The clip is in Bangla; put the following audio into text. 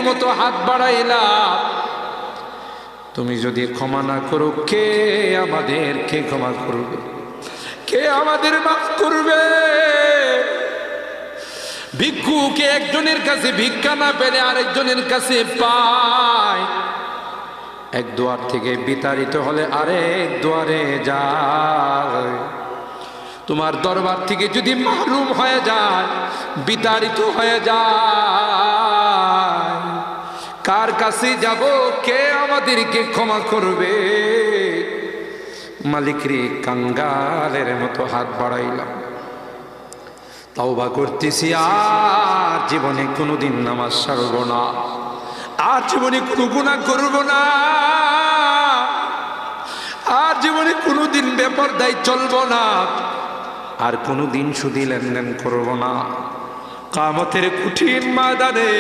মতো হাত বাড়াইলাম, তুমি যদি ক্ষমা না করো কে আমাদেরকে ক্ষমা করবে? কে আমাদের মাফ করবে? ভিক্ষুকে একজনের কাছে ভিক্ষা না পেলে আরেকজনের কাছে পায়, এক দুয়ার থেকে বিতাড়িত হলে আরেক দুয়ারে যায়। তোমার দরবার থেকে যদি মাহরুম হয়ে যায়, বিতাড়িত হয়ে যায়, কার কাছে যাব? কে আমাদেরকে ক্ষমা করবে? মালিক রে, কাঙ্গালের মতো হাত বাড়াইলাম, তাওবা করতেছি, আর জীবনে কোনোদিন নামাজ ছাড়ব না, আর জীবনে কোনো গুনাহ করব না, আর জীবনে কোনোদিন বেপরদায় চলব না, আর কোনোদিন সুদী লেনদেন করব না। কিয়ামতের কঠিন ময়দানে